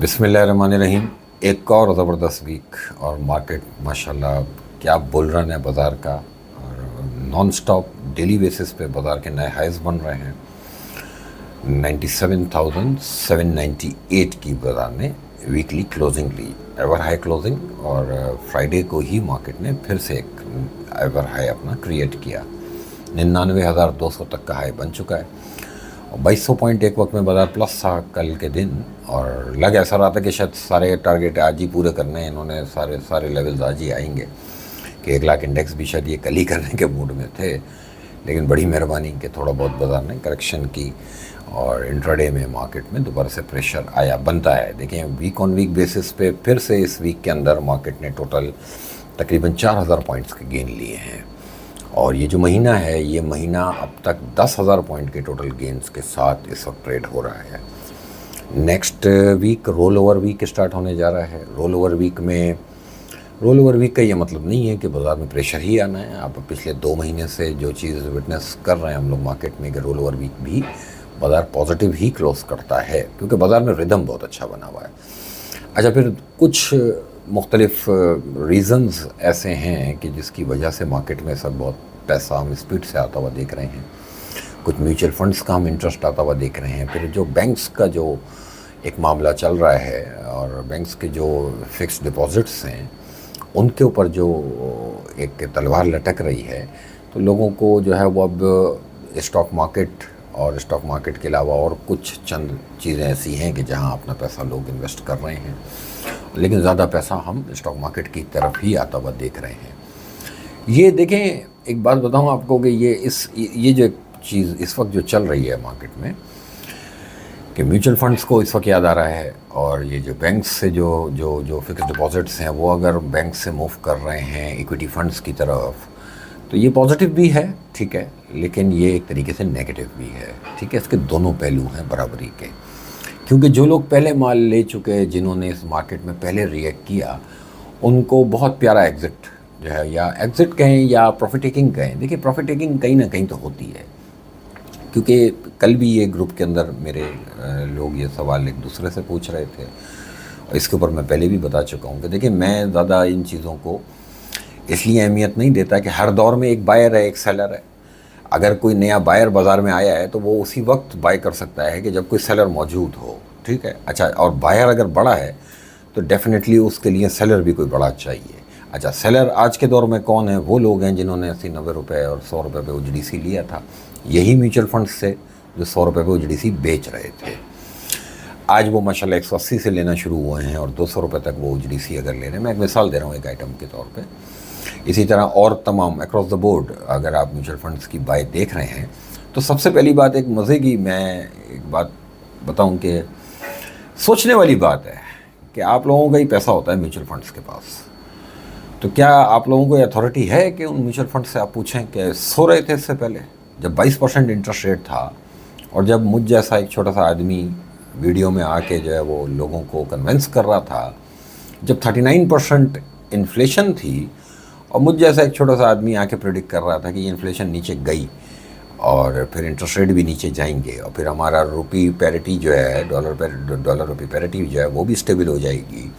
बिस्मिल्लाहिर्रहमानिर्रहीम। एक और ज़बरदस्त वीक और मार्केट माशाल्लाह क्या बुल रन है बाज़ार का। और नॉन स्टॉप डेली बेसिस पे बाज़ार के नए हाइज बन रहे हैं। 97,798 की बाज़ार ने वीकली क्लोजिंग ली, एवर हाई क्लोजिंग। और फ्राइडे को ही मार्केट ने फिर से एक एवर हाई अपना क्रिएट किया। 99,200 तक का हाई बन चुका है और 2200 पॉइंट एक वक्त में बाज़ार प्लस था कल के दिन। और लग ऐसा रहा था कि शायद सारे टारगेट आज ही पूरे करने हैं इन्होंने, सारे लेवल्स आज ही आएंगे, कि 1 लाख इंडेक्स भी शायद ये कल ही करने के मूड में थे। लेकिन बड़ी मेहरबानी कि थोड़ा बहुत बाज़ार ने करेक्शन की और इंट्राडे में मार्केट में दोबारा से प्रेशर आया, बनता है। देखें वीक ऑन वीक बेसिस पे फिर से इस वीक के अंदर मार्केट ने टोटल तकरीबन 4,000 पॉइंट्स के गेन लिए हैं। और ये जो महीना है, ये महीना अब तक 10,000 पॉइंट के टोटल गेंस के साथ इस वक्त ट्रेड हो रहा है। Next week roll over week start होने जा रहा है। रोल ओवर वीक का ये मतलब नहीं है कि बाज़ार में प्रेशर ही आना है। आप पिछले 2 महीने से जो चीज़ विटनेस कर रहे हैं हम लोग मार्केट में कि रोल ओवर वीक भी बाज़ार पॉजिटिव ही क्लोज करता है, क्योंकि बाज़ार में रिदम बहुत अच्छा बना हुआ है। अच्छा, फिर कुछ मुख्तलिफ रीज़न्स ऐसे हैं कि जिसकी वजह से मार्केट में सब बहुत पैसा हम स्पीड से आता हुआ देख रहे हैं। कुछ म्यूचुअल फंड्स का हम इंटरेस्ट आता हुआ देख रहे हैं। फिर जो बैंक्स का जो एक मामला चल रहा है और बैंक्स के जो फिक्स्ड डिपॉजिट्स हैं उनके ऊपर जो एक तलवार लटक रही है, तो लोगों को जो है वो अब स्टॉक मार्केट और स्टॉक मार्केट के अलावा और कुछ चंद चीज़ें ऐसी हैं कि जहां अपना पैसा लोग इन्वेस्ट कर रहे हैं, लेकिन ज़्यादा पैसा हम स्टॉक मार्केट की तरफ ही आता हुआ देख रहे हैं। ये देखें, एक बात बताऊं आपको कि ये जो चीज़ इस वक्त जो चल रही है मार्केट में कि म्यूचुअल फंड्स को इस वक्त याद आ रहा है, और ये जो बैंक्स से जो फिक्स डिपॉजिट्स हैं वो अगर बैंक से मूव कर रहे हैं इक्विटी फंड्स की तरफ, तो ये पॉजिटिव भी है, ठीक है, लेकिन ये एक तरीके से नेगेटिव भी है, ठीक है। इसके दोनों पहलू हैं बराबरी के, क्योंकि जो लोग पहले माल ले चुके, जिन्होंने इस मार्केट में पहले रिएक्ट किया, उनको बहुत प्यारा एग्ज़िट जो है, या एग्ज़िट कहें या प्रॉफिट टेकिंग कहें। देखिए, प्रॉफिट टेकिंग कहीं ना कहीं तो होती है, क्योंकि कल भी ये ग्रुप के अंदर मेरे लोग ये सवाल एक दूसरे से पूछ रहे थे, और इसके ऊपर मैं पहले भी बता चुका हूँ कि देखिए, मैं ज़्यादा इन चीज़ों को इसलिए अहमियत नहीं देता कि हर दौर में एक बायर है एक सेलर है। अगर कोई नया बायर बाज़ार में आया है तो वो उसी वक्त बाय कर सकता है कि जब कोई सेलर मौजूद हो, ठीक है। अच्छा, और बायर अगर बड़ा है तो डेफिनेटली उसके लिए सेलर भी कोई बड़ा चाहिए। अच्छा, सेलर आज के दौर में कौन है? वो लोग हैं जिन्होंने 80-90 रुपये और 100 रुपये पे OGDC लिया था। यही म्यूचुअल फंड्स से जो 100 रुपये पे OGDC बेच रहे थे, आज वो माशाल्लाह 180 से लेना शुरू हुए हैं और 200 रुपये तक वो OGDC अगर ले रहे हैं। मैं एक मिसाल दे रहा हूँ एक आइटम के तौर पे। इसी तरह और तमाम अक्रॉस द बोर्ड अगर आप म्यूचुअल फंड्स की बाय देख रहे हैं, तो सबसे पहली बात एक मज़े की मैं एक बात बताऊं कि सोचने वाली बात है कि आप लोगों का ही पैसा होता है म्यूचुअल फंड्स के पास, तो क्या आप लोगों को अथॉरिटी है कि उन म्यूचुअल फंड से आप पूछें कि सो रहे थे इससे पहले जब 22% इंटरेस्ट रेट था, और जब मुझ जैसा एक छोटा सा आदमी वीडियो में आके जो है वो लोगों को कन्विंस कर रहा था, जब 39% इन्फ्लेशन थी, और मुझ जैसा एक छोटा सा आदमी आके प्रेडिक्ट कर रहा था कि ये इन्फ्लेशन नीचे गई और फिर इंटरेस्ट रेट भी नीचे जाएंगे और फिर हमारा रुपी पैरिटी जो है, डॉलर रुपी पैरिटी जो है वो भी स्टेबल हो जाएगी।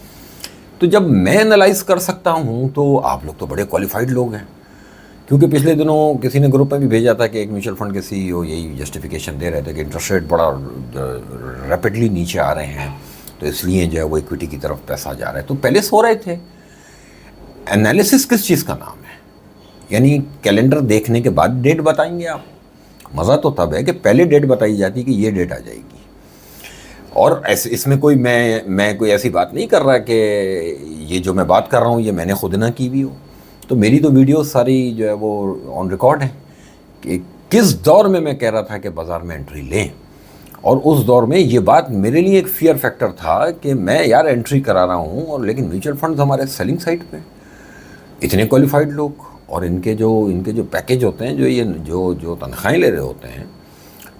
तो जब मैं एनालाइज कर सकता हूँ तो आप लोग तो बड़े क्वालिफाइड लोग हैं, क्योंकि पिछले दिनों किसी ने ग्रुप में भी भेजा था कि एक म्यूचुअल फंड के CEO यही जस्टिफिकेशन दे रहे थे कि इंटरेस्ट रेट बड़ा रैपिडली नीचे आ रहे हैं, तो इसलिए जो है वो इक्विटी की तरफ पैसा जा रहा है। तो पहले सो रहे थे। एनालिसिस किस चीज़ का नाम है? यानी कैलेंडर देखने के बाद डेट बताएंगे आप? मज़ा तो तब है कि पहले डेट बताई जाती कि ये डेट आ जाएगी। और ऐसे इसमें कोई मैं कोई ऐसी बात नहीं कर रहा कि ये जो मैं बात कर रहा हूँ ये मैंने खुद ना की भी हो। तो मेरी तो वीडियो सारी जो है वो ऑन रिकॉर्ड है कि किस दौर में मैं कह रहा था कि बाज़ार में एंट्री लें, और उस दौर में ये बात मेरे लिए एक फियर फैक्टर था कि मैं यार एंट्री करा रहा हूँ, और लेकिन म्यूचुअल फंड्स हमारे सेलिंग साइड पे इतने क्वालिफाइड लोग, और इनके जो पैकेज होते हैं, जो तनख्वाहें ले रहे होते हैं,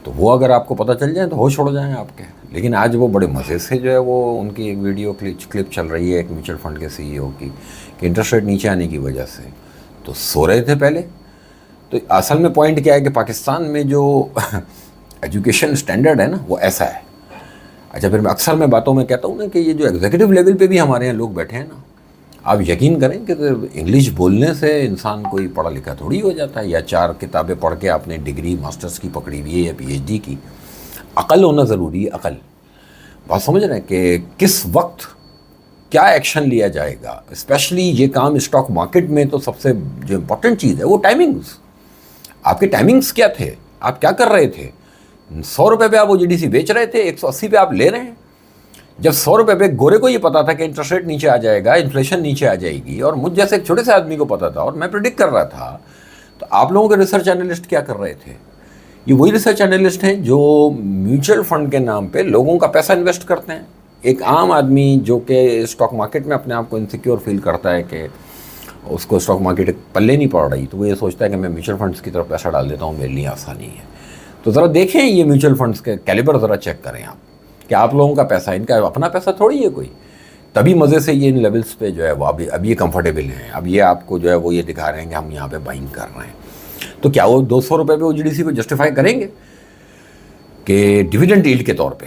तो वो अगर आपको पता चल जाए तो होश उड़ जाएं आपके। लेकिन आज वो बड़े मज़े से जो है वो उनकी एक वीडियो क्लिप चल रही है एक म्यूचुअल फंड के CEO की कि इंटरेस्ट रेट नीचे आने की वजह से तो सो रहे थे पहले। तो असल में पॉइंट क्या है कि पाकिस्तान में जो एजुकेशन स्टैंडर्ड है ना वो ऐसा है। अच्छा, फिर मैं अक्सर मैं बातों में कहता हूँ ना कि ये जो एग्जीक्यूटिव लेवल पे भी हमारे यहाँ लोग बैठे हैं ना, आप यकीन करें कि इंग्लिश बोलने से इंसान कोई पढ़ा लिखा थोड़ी हो जाता है, या 4 किताबें पढ़ के आपने डिग्री मास्टर्स की पकड़ी हुई है या पीएचडी की। अकल होना ज़रूरी है, अकल। बात समझ रहे हैं कि किस वक्त क्या एक्शन लिया जाएगा। स्पेशली ये काम स्टॉक मार्केट में तो सबसे जो इम्पोर्टेंट चीज़ है वो टाइमिंग्स। आपके टाइमिंग्स क्या थे, आप क्या कर रहे थे। 100 रुपये पे आप वो जीडीसी बेच रहे थे, 180 पे आप ले रहे हैं। जब 100 रुपये पे गोरे को ये पता था कि इंटरेस्ट रेट नीचे आ जाएगा, इन्फ्लेशन नीचे आ जाएगी, और मुझ जैसे एक छोटे से आदमी को पता था और मैं प्रिडिक्ट कर रहा था, तो आप लोगों के रिसर्च एनालिस्ट क्या कर रहे थे। ये वही रिसर्च एनालिस्ट हैं जो म्यूचुअल फंड के नाम पे लोगों का पैसा इन्वेस्ट करते हैं। एक आम आदमी जो कि स्टॉक मार्केट में अपने आप को इनसिक्योर फील करता है कि उसको स्टॉक मार्केट पल्ले नहीं पड़ रही, तो वो ये सोचता है कि मैं म्यूचुअल फंड्स की तरफ पैसा डाल देता हूँ, मेरे लिए आसानी है। तो ज़रा देखें ये म्यूचुअल फंड्स के कैलिबर ज़रा चेक करें आप, कि आप लोगों का पैसा, इनका अपना पैसा थोड़ी है कोई। तभी मज़े से ये इन लेवल्स पे जो है वो अब ये कंफर्टेबल हैं। अब ये आपको जो है वो ये दिखा रहे हैं कि हम यहाँ पे बाइंग कर रहे हैं। तो क्या वो 200 रुपये पे ओजीडीसी को जस्टिफाई करेंगे कि डिविडेंड यील्ड के तौर पे?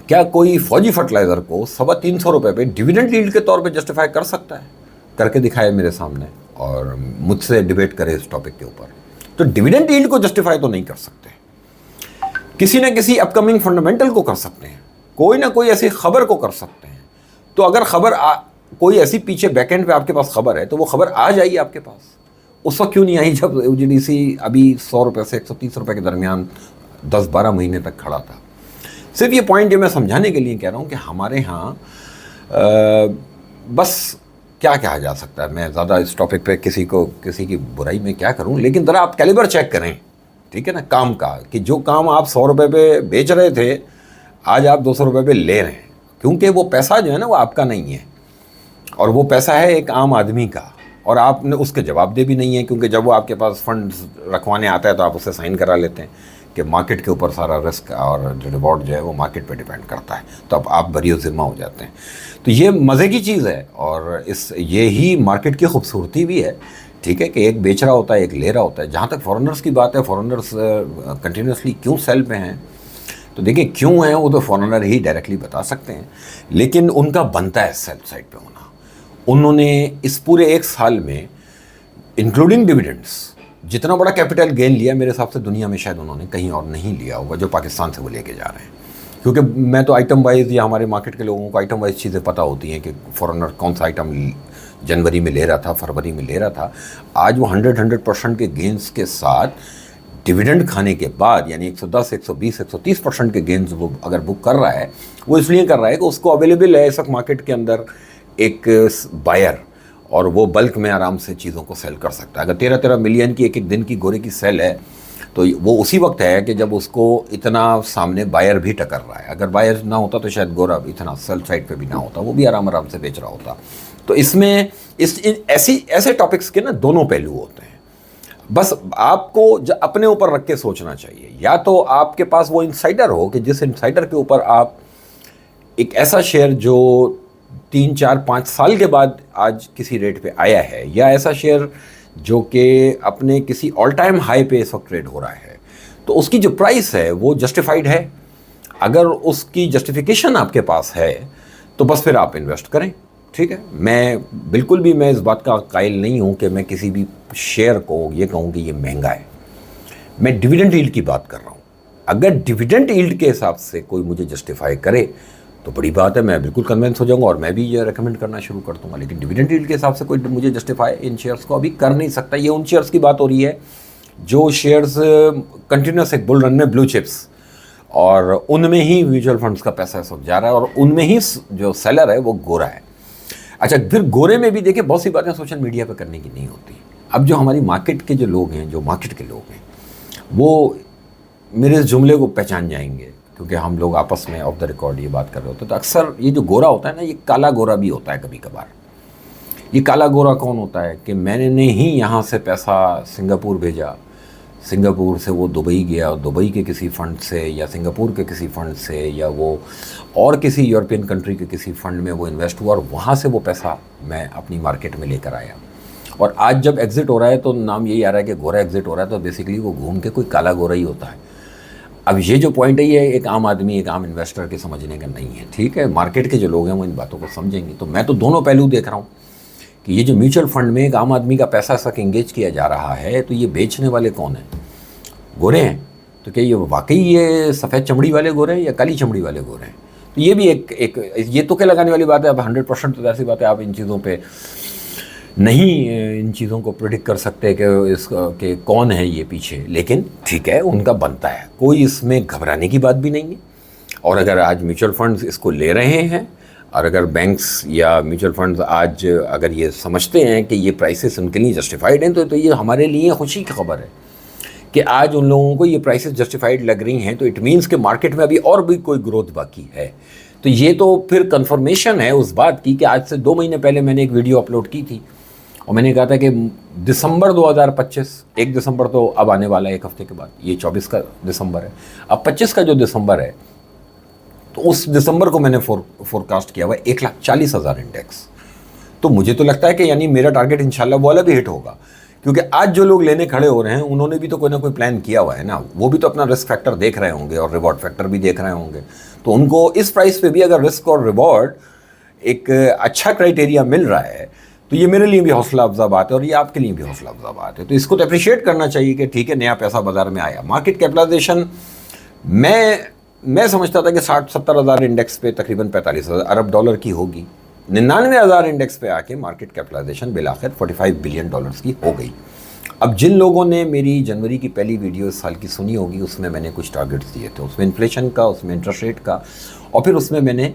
क्या कोई फौजी फर्टिलाइज़र को 325 रुपये पे डिविडेंड यील्ड के तौर पे जस्टिफाई कर सकता है? करके दिखाए मेरे सामने और मुझसे डिबेट करे इस टॉपिक के ऊपर। तो डिविडेंड यील्ड को जस्टिफाई तो नहीं कर सकते, किसी न किसी अपकमिंग फंडामेंटल को कर सकते हैं, कोई ना कोई ऐसी खबर को कर सकते हैं। तो अगर खबर कोई ऐसी पीछे बैकएंड पे आपके पास खबर है, तो वो खबर आ जाएगी आपके पास। उस वक्त क्यों नहीं आई जब ओजीडीसी अभी 100 रुपये से 130 रुपये के दरमियान 10-12 महीने तक खड़ा था। सिर्फ ये पॉइंट जो मैं समझाने के लिए कह रहा हूँ कि हमारे यहाँ बस क्या कहा जा सकता है। मैं ज़्यादा इस टॉपिक पे किसी की बुराई में क्या करूँ, लेकिन ज़रा आप कैलिबर चेक करें, ठीक है ना, काम का, कि जो काम आप 100 रुपये पे बेच रहे थे आज आप 200 रुपये पे ले रहे हैं, क्योंकि वो पैसा जो है ना वो आपका नहीं है, और वो पैसा है एक आम आदमी का, और आपने उसके जवाबदेह भी नहीं है, क्योंकि जब वो आपके पास फंड्स रखवाने आता है तो आप उससे साइन करा लेते हैं कि मार्केट के ऊपर सारा रिस्क और जो रिवॉर्ड जो है वो मार्केट पे डिपेंड करता है, तो अब आप बरी ज़िम्मा हो जाते हैं। तो ये मज़े की चीज़ है, और ये ही मार्केट की खूबसूरती भी है, ठीक है, कि एक बेच रहा होता है, एक ले रहा होता है। जहाँ तक फॉरेनर्स की बात है, फॉरेनर्स कंटिन्यूसली क्यों सेल पे हैं, तो देखिए क्यों हैं वो तो फॉरेनर ही डायरेक्टली बता सकते हैं, लेकिन उनका बनता है सेल साइड पे होना। उन्होंने इस पूरे 1 साल में इंक्लूडिंग डिविडेंड्स जितना बड़ा कैपिटल गेन लिया, मेरे हिसाब से दुनिया में शायद उन्होंने कहीं और नहीं लिया होगा, जो पाकिस्तान से वो लेके जा रहे हैं। क्योंकि मैं तो आइटम वाइज, या हमारे मार्केट के लोगों को आइटम वाइज चीज़ें पता होती हैं कि फॉरेनर कौन सा आइटम जनवरी में ले रहा था, फरवरी में ले रहा था। आज वो 100% के गेंस के साथ डिविडेंड खाने के बाद, यानी 110, 120, 130% के गेंस वो अगर बुक कर रहा है, वो इसलिए कर रहा है कि उसको अवेलेबल है इस वक्त मार्केट के अंदर एक बायर, और वो बल्क में आराम से चीज़ों को सेल कर सकता है। अगर 13-13 मिलियन की एक दिन की गोरे की सेल है, तो वो उसी वक्त है कि जब उसको इतना सामने बायर भी टकर रहा है। अगर बायर ना होता तो शायद गोरा इतना सेल साइड पे भी ना होता, वो भी आराम से बेच रहा होता। तो इसमें ऐसे टॉपिक्स के ना दोनों पहलू होते हैं। बस आपको अपने ऊपर रख के सोचना चाहिए, या तो आपके पास वो इनसाइडर हो कि जिस इनसाइडर के ऊपर आप एक ऐसा शेयर जो 3, 4, 5 साल के बाद आज किसी रेट पे आया है, या ऐसा शेयर जो कि अपने किसी ऑल टाइम हाई पे इस वक्त ट्रेड हो रहा है, तो उसकी जो प्राइस है वो जस्टिफाइड है। अगर उसकी जस्टिफिकेशन आपके पास है तो बस फिर आप इन्वेस्ट करें, ठीक है। मैं इस बात का कायल नहीं हूँ कि मैं किसी भी शेयर को ये कहूँ कि ये महंगा है। मैं डिविडेंड यील्ड की बात कर रहा हूँ। अगर डिविडेंड यील्ड के हिसाब से कोई मुझे जस्टिफाई करे तो बड़ी बात है, मैं बिल्कुल कन्विंस हो जाऊंगा और मैं भी ये रेकमेंड करना शुरू कर दूंगा। लेकिन डिविडेंड यील्ड के हिसाब से कोई मुझे जस्टिफाई इन शेयर्स को अभी कर नहीं सकता। ये उन शेयर्स की बात हो रही है जो शेयर्स कंटिन्यूस एक बुल रन में ब्लू चिप्स, और उनमें ही म्यूचुअल फंड्स का पैसा इस वक्त जा रहा है, और उनमें ही जो सेलर है वो गोरा है। अच्छा, फिर गोरे में भी देखिए बहुत सी बातें सोशल मीडिया पर करने की नहीं होती। अब जो हमारी मार्केट के जो लोग हैं, जो मार्केट के लोग हैं, वो मेरे इस जुमले को पहचान जाएंगे, क्योंकि हम लोग आपस में ऑफ द रिकॉर्ड ये बात कर रहे होते हैं। तो अक्सर ये जो गोरा होता है ना, ये काला गोरा भी होता है कभी कभार। ये काला गोरा कौन होता है कि मैंने ही यहाँ से पैसा सिंगापुर भेजा, सिंगापुर से वो दुबई गया, दुबई के किसी फ़ंड से या सिंगापुर के किसी फ़ंड से या वो और किसी यूरोपियन कंट्री के किसी फ़ंड में वो इन्वेस्ट हुआ, और वहाँ से वो पैसा मैं अपनी मार्केट में लेकर आया। और आज जब एग्ज़िट हो रहा है तो नाम यही आ रहा है कि गोरा एग्ज़िट हो रहा है, तो बेसिकली वो घूम के कोई काला गोरा ही होता है। अब ये जो पॉइंट है ये एक आम आदमी, एक आम इन्वेस्टर के समझने का नहीं है, ठीक है। मार्केट के जो लोग हैं वो इन बातों को समझेंगे। तो मैं तो दोनों पहलू देख रहा हूँ कि ये जो म्यूचुअल फंड में एक आम आदमी का पैसा तक इंगेज किया जा रहा है, तो ये बेचने वाले कौन हैं? गोरे हैं। तो क्या ये वाकई ये सफ़ेद चमड़ी वाले गोरे हैं या काली चमड़ी वाले गोरे हैं? तो ये भी एक ये तो क्या लगाने वाली बात है। अब 100% तो ऐसी बात है, आप इन चीज़ों पे नहीं इन चीज़ों को प्रेडिक्ट कर सकते कि कि कौन है ये पीछे, लेकिन ठीक है, उनका बनता है, कोई इसमें घबराने की बात भी नहीं है। और अगर आज म्यूचुअल फंड्स इसको ले रहे हैं, और अगर बैंक्स या म्यूचुअल फंड्स आज अगर ये समझते हैं कि ये प्राइसेस उनके लिए जस्टिफाइड हैं, तो ये हमारे लिए खुशी की खबर है कि आज उन लोगों को ये प्राइसेस जस्टिफाइड लग रही हैं। तो इट मीन्स कि मार्केट में अभी और भी कोई ग्रोथ बाकी है। तो ये तो फिर कंफर्मेशन है उस बात की कि आज से 2 महीने पहले मैंने एक वीडियो अपलोड की थी और मैंने कहा था कि दिसंबर 2025, 1 दिसंबर तो अब आने वाला है, एक हफ्ते के बाद, ये 24 का दिसंबर है, अब 25 का जो दिसंबर है, तो उस दिसंबर को मैंने फोरकास्ट किया हुआ 1,40,000 इंडेक्स। तो मुझे तो लगता है कि यानी मेरा टारगेट इंशाल्लाह वो वाला भी हिट होगा, क्योंकि आज जो लोग लेने खड़े हो रहे हैं उन्होंने भी तो कोई ना कोई प्लान किया हुआ है ना। वो भी तो अपना रिस्क फैक्टर देख रहे होंगे और रिवॉर्ड फैक्टर भी देख रहे होंगे। तो उनको इस प्राइस पे भी अगर रिस्क और रिवॉर्ड एक अच्छा क्राइटेरिया मिल रहा है, तो ये मेरे लिए भी हौसला अफजा बात है और ये आपके लिए भी हौसला अफजा बात है। तो इसको तो अप्रिशिएट करना चाहिए कि ठीक है, नया पैसा बाजार में आया। मार्केट कैपिटलाइजेशन मैं समझता था कि 60-70 हज़ार इंडेक्स पे तकरीबन 45 अरब डॉलर की होगी। 99,000 इंडेक्स पे आके मार्केट कैपिटलाइजेशन बिलाखिर 45 बिलियन डॉलर्स की हो गई। अब जिन लोगों ने मेरी जनवरी की पहली वीडियो इस साल की सुनी होगी, उसमें मैंने कुछ टारगेट्स दिए थे, उसमें इन्फ्लेशन का, उसमें इंटरेस्ट रेट का, और फिर उसमें मैंने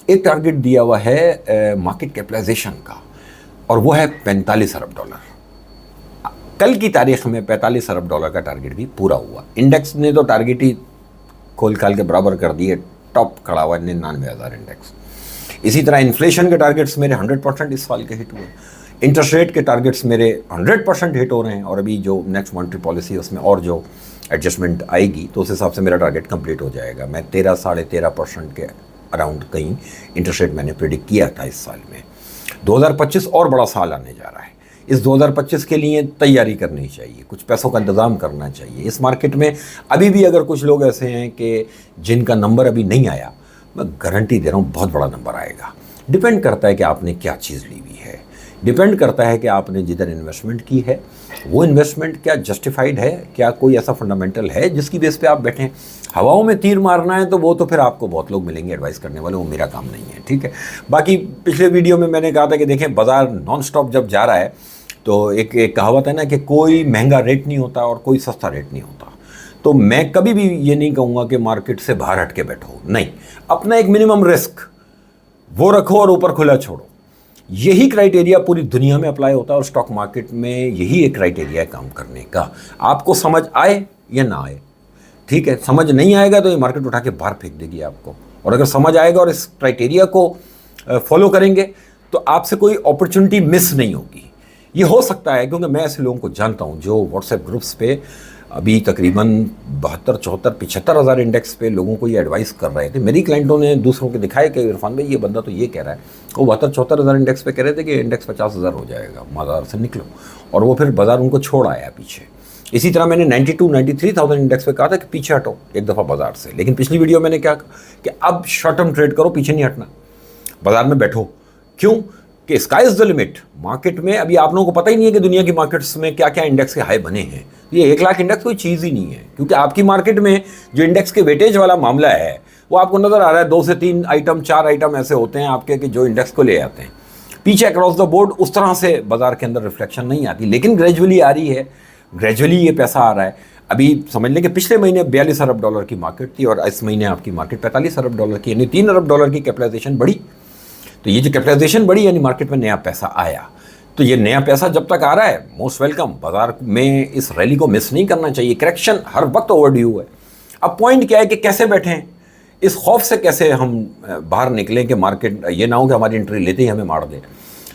एक टारगेट दिया हुआ है मार्केट कैपिटलाइजेशन का, और वो है 45 अरब डॉलर। कल की तारीख में 45 अरब डॉलर का टारगेट भी पूरा हुआ। इंडेक्स ने तो टारगेट ही खोल खाल के बराबर कर दिए, टॉप खड़ा हुआ 99,000 इंडेक्स। इसी तरह इन्फ्लेशन के टारगेट्स मेरे 100% इस साल के हिट हुए। इंटरेस्ट रेट के टारगेट्स मेरे 100% हिट हो रहे हैं, और अभी जो नेक्स्ट मॉनेटरी पॉलिसी है उसमें और जो एडजस्टमेंट आएगी तो उस हिसाब से मेरा टारगेट कंप्लीट हो जाएगा। मैं 13-13.5% के अराउंड कहीं इंटरेस्ट रेट मैंने प्रेडिक्ट किया था इस साल में। 2025 और बड़ा साल आने जा रहा है। इस 2025 के लिए तैयारी करनी चाहिए, कुछ पैसों का इंतज़ाम करना चाहिए। इस मार्केट में अभी भी अगर कुछ लोग ऐसे हैं कि जिनका नंबर अभी नहीं आया, मैं गारंटी दे रहा हूँ बहुत बड़ा नंबर आएगा। डिपेंड करता है कि आपने क्या चीज़ ली हुई है, डिपेंड करता है कि आपने जिधर इन्वेस्टमेंट की है वो इन्वेस्टमेंट क्या जस्टिफाइड है, क्या कोई ऐसा फंडामेंटल है जिसकी बेस पे आप बैठें। हवाओं में तीर मारना है तो वो तो फिर आपको बहुत लोग मिलेंगे एडवाइस करने वाले, वो मेरा काम नहीं है, ठीक है। बाकी पिछले वीडियो में मैंने कहा था कि देखें, बाज़ार नॉन स्टॉप जब जा रहा है तो एक कहावत है ना कि कोई महंगा रेट नहीं होता और कोई सस्ता रेट नहीं होता। तो मैं कभी भी ये नहीं कहूँगा कि मार्केट से बाहर हट के बैठो, नहीं, अपना एक मिनिमम रिस्क वो रखो और ऊपर खुला छोड़ो। यही क्राइटेरिया पूरी दुनिया में अप्लाई होता है और स्टॉक मार्केट में यही एक क्राइटेरिया है काम करने का। आपको समझ आए या ना आए, ठीक है। समझ नहीं आएगा तो ये मार्केट उठा के बाहर फेंक देगी आपको, और अगर समझ आएगा और इस क्राइटेरिया को फॉलो करेंगे तो आपसे कोई अपॉर्चुनिटी मिस नहीं होगी। ये हो सकता है क्योंकि मैं ऐसे लोगों को जानता हूँ जो व्हाट्सएप ग्रुप्स पे अभी तकरीबन 72, 74, 75 हज़ार इंडेक्स पे लोगों को ये एडवाइस कर रहे थे। मेरी क्लाइंटों ने दूसरों के दिखाया कि इरफान भाई ये बंदा तो ये कह रहा है, वो 72, 74 हज़ार इंडेक्स पे कह रहे थे कि इंडेक्स 50 हज़ार हो जाएगा, बाजार से निकलो, और वो फिर बाजार उनको छोड़ आया पीछे। इसी तरह मैंने 92, 93,000 इंडेक्स पे कहा था कि पीछे हटो एक दफ़ा बाजार से, लेकिन पिछली वीडियो मैंने क्या कहा कि अब शॉर्ट टर्म ट्रेड करो, पीछे नहीं हटना, बाजार में बैठो। क्यों कि sky is the limit. Market में अभी आप लोगों को पता ही नहीं है कि दुनिया की मार्केट्स में क्या क्या इंडेक्स के हाई बने हैं। ये 1 लाख इंडेक्स कोई चीज़ ही नहीं है, क्योंकि आपकी मार्केट में जो इंडेक्स के वेटेज वाला मामला है वो आपको नज़र आ रहा है 2 से 3 आइटम, 4 आइटम ऐसे होते हैं आपके कि जो इंडेक्स को ले आते हैं। पीछे अक्रॉस द बोर्ड उस तरह से बाजार के अंदर रिफ्लेक्शन नहीं आती, लेकिन ग्रेजुअली आ रही है, ग्रेजुअली ये पैसा आ रहा है। अभी समझ लें कि पिछले महीने 42 अरब डॉलर की मार्केट थी और इस महीने आपकी मार्केट 45 अरब डॉलर की, यानी 3 अरब डॉलर की कैपिटलाइजेशन बढ़ी। तो ये जो कैपिटलाइजेशन बढ़ी यानी मार्केट में नया पैसा आया। तो ये नया पैसा जब तक आ रहा है मोस्ट वेलकम। बाजार में इस रैली को मिस नहीं करना चाहिए, करेक्शन हर वक्त ओवरड्यू है। अब पॉइंट क्या है कि कैसे बैठें, इस खौफ से कैसे हम बाहर निकलें कि मार्केट ये ना हो कि हमारी एंट्री लेते ही हमें मार दे।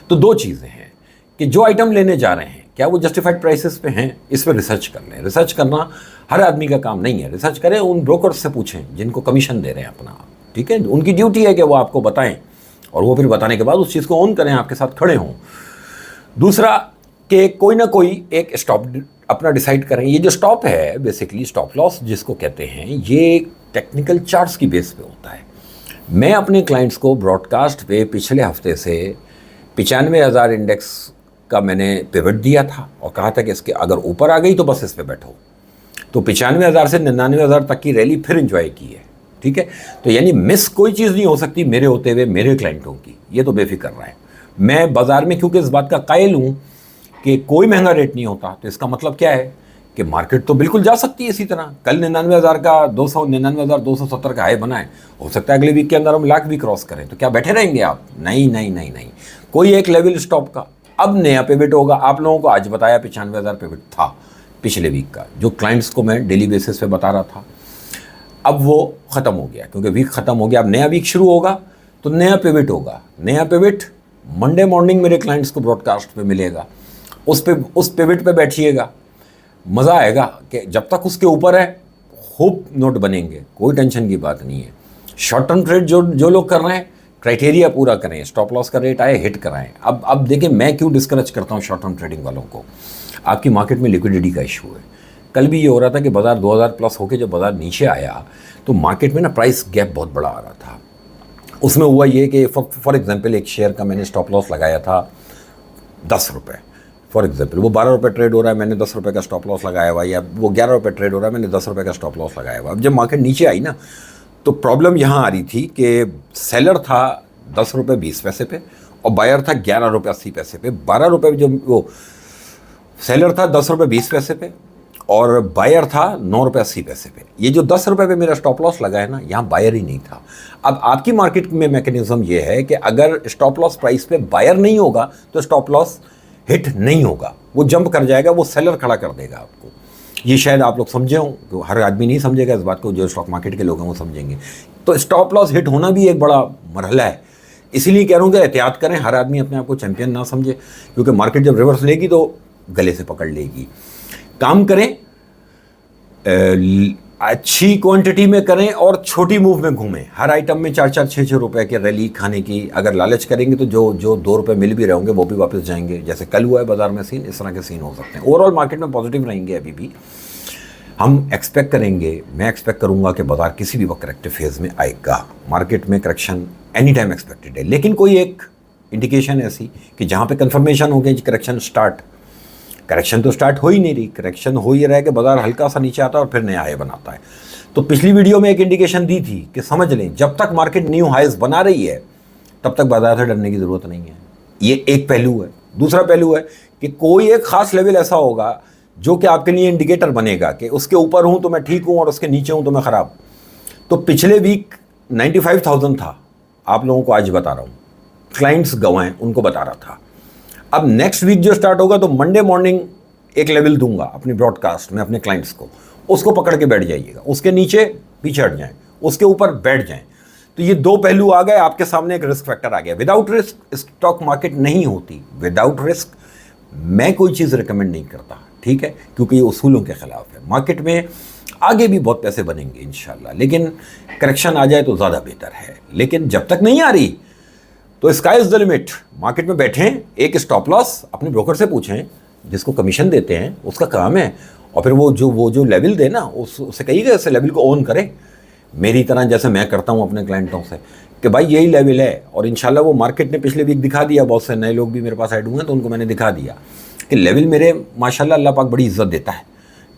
तो 2 चीज़ें हैं कि जो आइटम लेने जा रहे हैं क्या वो जस्टिफाइड प्राइसेस पे हैं, इस पर रिसर्च कर लें। रिसर्च करना हर आदमी का काम नहीं है, रिसर्च करें, उन ब्रोकर्स से पूछें जिनको कमीशन दे रहे हैं अपना, ठीक है। उनकी ड्यूटी है कि वो आपको बताएं और वो फिर बताने के बाद उस चीज़ को ऑन करें, आपके साथ खड़े हों। दूसरा, कि कोई ना कोई एक स्टॉप अपना डिसाइड करें। ये जो स्टॉप है बेसिकली स्टॉप लॉस जिसको कहते हैं, ये टेक्निकल चार्ट्स की बेस पे होता है। मैं अपने क्लाइंट्स को ब्रॉडकास्ट पे पिछले हफ्ते से 95,000 इंडेक्स का मैंने पिवट दिया था और कहा था कि इसके अगर ऊपर आ गई तो बस इस पे बैठो। तो 95,000 से 99,000 तक की रैली फिर एंजॉय की है, ठीक है। तो यानी मिस कोई चीज़ नहीं हो सकती मेरे होते हुए मेरे क्लाइंटों की, ये तो बेफिक्र रहा है। मैं बाज़ार में क्योंकि इस बात का कायल हूँ कि कोई महंगा रेट नहीं होता, तो इसका मतलब क्या है कि मार्केट तो बिल्कुल जा सकती है इसी तरह। कल 99,000 का 99,270 का हाई बना है, हो सकता है अगले वीक के अंदर हम लाख भी क्रॉस करें, तो क्या बैठे रहेंगे आप? नहीं नहीं नहीं नहीं, कोई एक लेवल स्टॉप का अब नया पिवट होगा। आप लोगों को आज बताया 95,000 पिवट था पिछले वीक का, जो क्लाइंट्स को मैं डेली बेसिस पे बता रहा था। अब वो ख़त्म हो गया क्योंकि वीक ख़त्म हो गया, अब नया वीक शुरू होगा तो नया पिवट होगा। नया पिवट मंडे मॉर्निंग मेरे क्लाइंट्स को ब्रॉडकास्ट पे मिलेगा, उस पिवट पे बैठिएगा, मज़ा आएगा कि जब तक उसके ऊपर है होप नोट बनेंगे, कोई टेंशन की बात नहीं है। शॉर्ट टर्म ट्रेड जो लोग कर रहे हैं क्राइटेरिया पूरा करें, स्टॉप लॉस का रेट आए हिट कराएं। अब देखिए मैं क्यों डिस्करेज करता हूँ शॉर्ट टर्म ट्रेडिंग वालों को। आपकी मार्केट में लिक्विडिटी का इशू है। कल भी ये हो रहा था कि बाजार 2000 प्लस होकर जब बाजार नीचे आया तो मार्केट में ना प्राइस गैप बहुत बड़ा आ रहा था। उसमें हुआ ये कि फॉर एग्जांपल एक शेयर का मैंने स्टॉप लॉस लगाया था 10 रुपये, फॉर एग्जांपल वो 12 रुपये ट्रेड हो रहा है, मैंने 10 रुपये का स्टॉप लॉस लगाया हुआ, या वो 11 रुपये ट्रेड हो रहा है, मैंने 10 रुपये का स्टॉप लॉस लगाया हुआ। अब जब मार्केट नीचे आई ना तो प्रॉब्लम यहाँ आ रही थी कि सेलर था 10 रुपये 20 पैसे पे और बायर था 11 रुपये 80 पैसे पे। 12 रुपये जो वो सेलर था 10 रुपये 20 पैसे पे और बायर था 9 रुपये 80 पैसे पे। ये जो 10 रुपये पे मेरा स्टॉप लॉस लगा है ना, यहाँ बायर ही नहीं था। अब आपकी मार्केट में मैकेनिज्म ये है कि अगर स्टॉप लॉस प्राइस पे बायर नहीं होगा तो स्टॉप लॉस हिट नहीं होगा, वो जंप कर जाएगा, वो सेलर खड़ा कर देगा आपको। ये शायद आप लोग समझे हों, तो हर आदमी नहीं समझेगा इस बात को, जो स्टॉक मार्केट के लोग हैं वो समझेंगे। तो स्टॉप लॉस हिट होना भी एक बड़ा मरहला है, इसीलिए कह रहा हूँ कि एहतियात करें, हर आदमी अपने आप को चैंपियन ना समझे, क्योंकि मार्केट जब रिवर्स लेगी तो गले से पकड़ लेगी। काम करें, अच्छी क्वांटिटी में करें और छोटी मूव में घूमें। हर आइटम में 4-4, 6-6 रुपए के रैली खाने की अगर लालच करेंगे तो जो 2 रुपए मिल भी रहे होंगे वो भी वापस जाएंगे। जैसे कल हुआ है बाजार में सीन, इस तरह के सीन हो सकते हैं। ओवरऑल मार्केट में पॉजिटिव रहेंगे अभी भी। हम एक्सपेक्ट करेंगे, मैं एक्सपेक्ट करूंगा कि बाजार किसी भी वक्त करेक्टिव फेज में आएगा। मार्केट में करेक्शन एनी टाइम एक्सपेक्टेड है, लेकिन कोई एक इंडिकेशन ऐसी कि जहाँ पे कंफर्मेशन हो गई करेक्शन स्टार्ट, करेक्शन तो स्टार्ट हो ही नहीं रही। करेक्शन हो ही रहा है कि बाजार हल्का सा नीचे आता है और फिर नया हाई बनाता है। तो पिछली वीडियो में एक इंडिकेशन दी थी कि समझ लें जब तक मार्केट न्यू हाईज बना रही है तब तक बाजार से डरने की ज़रूरत नहीं है। ये एक पहलू है। दूसरा पहलू है कि कोई एक ख़ास लेवल ऐसा होगा जो कि आपके लिए इंडिकेटर बनेगा कि उसके ऊपर हूँ तो मैं ठीक हूँ और उसके नीचे हूँ तो मैं ख़राब। तो पिछले वीक 95,000 था, आप लोगों को आज बता रहा हूँ, क्लाइंट्स गंवाएं उनको बता रहा था। अब नेक्स्ट वीक जो स्टार्ट होगा तो मंडे मॉर्निंग एक लेवल दूंगा अपनी ब्रॉडकास्ट में अपने क्लाइंट्स को, उसको पकड़ के बैठ जाइएगा, उसके नीचे पीछे हट जाएं, उसके ऊपर बैठ जाएं। तो ये 2 पहलू आ गए आपके सामने, एक रिस्क फैक्टर आ गया। विदाउट रिस्क स्टॉक मार्केट नहीं होती। विदाउट रिस्क मैं कोई चीज़ रिकमेंड नहीं करता, ठीक है, क्योंकि ये उसूलों के खिलाफ है। मार्केट में आगे भी बहुत पैसे बनेंगे इंशाल्लाह, लेकिन करेक्शन आ जाए तो ज़्यादा बेहतर है। लेकिन जब तक नहीं आ रही तो sky is the limit. Market में बैठें, एक स्टॉप लॉस अपने ब्रोकर से पूछें, जिसको कमीशन देते हैं उसका काम है, और फिर वो जो लेवल दे ना उससे कहिएगा इस लेवल को ओन करें, मेरी तरह जैसे मैं करता हूँ अपने क्लाइंटों से कि भाई यही लेवल है। और इंशाल्लाह वो मार्केट ने पिछले वीक दिखा दिया, बहुत से नए लोग भी मेरे पास ऐड हुए हैं तो उनको मैंने दिखा दिया कि लेवल मेरे माशाल्लाह अल्लाह पाक बड़ी इज्जत देता है,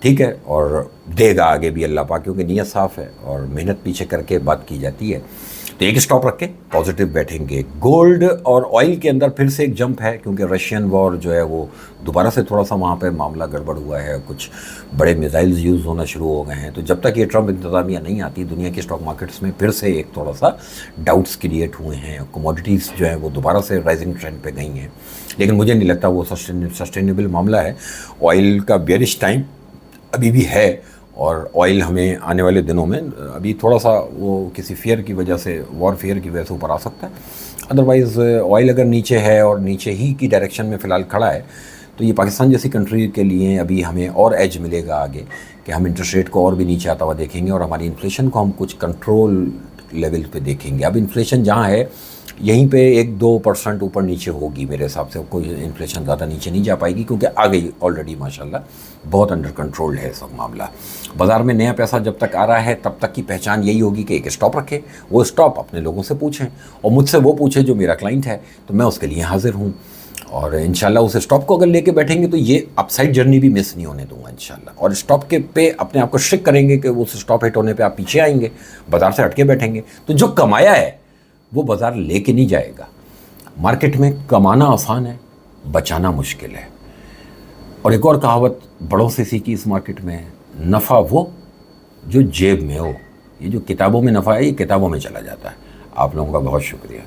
ठीक है, और देगा आगे भी अल्लाह पाक, क्योंकि नीयत साफ़ है और मेहनत पीछे करके बात की जाती है। तो एक स्टॉप रख के पॉजिटिव बैठेंगे। गोल्ड और ऑयल के अंदर फिर से एक जंप है, क्योंकि रशियन वॉर जो है वो दोबारा से थोड़ा सा वहाँ पे मामला गड़बड़ हुआ है, कुछ बड़े मिसाइल्स यूज़ होना शुरू हो गए हैं। तो जब तक ये ट्रम्प इंतज़ामिया नहीं आती, दुनिया के स्टॉक मार्केट्स में फिर से एक थोड़ा सा डाउट्स क्रिएट हुए हैं। कमोडिटीज़ जो है वो दोबारा से राइजिंग ट्रेंड पे गई हैं, लेकिन मुझे नहीं लगता वो सस्टेनेबल मामला है। ऑयल का बेयरिश टाइम अभी भी है और ऑयल हमें आने वाले दिनों में अभी थोड़ा सा वो किसी फेयर की वजह से, वॉर फेयर की वजह से ऊपर आ सकता है। अदरवाइज़ ऑयल अगर नीचे है और नीचे ही की डायरेक्शन में फ़िलहाल खड़ा है तो ये पाकिस्तान जैसी कंट्री के लिए अभी हमें और एज मिलेगा आगे कि हम इंटरेस्ट रेट को और भी नीचे आता हुआ देखेंगे और हमारी इन्फ्लेशन को हम कुछ कंट्रोल लेवल पे देखेंगे। अब इन्फ्लेशन जहाँ है यहीं पे 1-2% ऊपर नीचे होगी मेरे हिसाब से, कोई इन्फ्लेशन ज़्यादा नीचे नहीं जा पाएगी क्योंकि आ गई ऑलरेडी माशाल्लाह, बहुत अंडर कंट्रोल है सब मामला। बाज़ार में नया पैसा जब तक आ रहा है तब तक की पहचान यही होगी कि एक स्टॉप रखे, वो स्टॉप अपने लोगों से पूछें और मुझसे वो पूछे जो मेरा क्लाइंट है, तो मैं उसके लिए हाजिर हूँ। और इंशाल्लाह उस स्टॉप को अगर लेके बैठेंगे तो ये अपसाइड जर्नी भी मिस नहीं होने दूंगा इंशाल्लाह। और स्टॉप के पे अपने आप को स्ट्रिक करेंगे कि उस स्टॉप हिट होने पे आप पीछे आएंगे, बाज़ार से हटके बैठेंगे, तो जो कमाया है वो बाज़ार लेके नहीं जाएगा। मार्केट में कमाना आसान है, बचाना मुश्किल है। और एक और कहावत बड़ों से सीखी इस मार्केट में, नफ़ा वो जो जेब में हो। ये जो किताबों में नफ़ा है ये किताबों में चला जाता है। आप लोगों का बहुत शुक्रिया।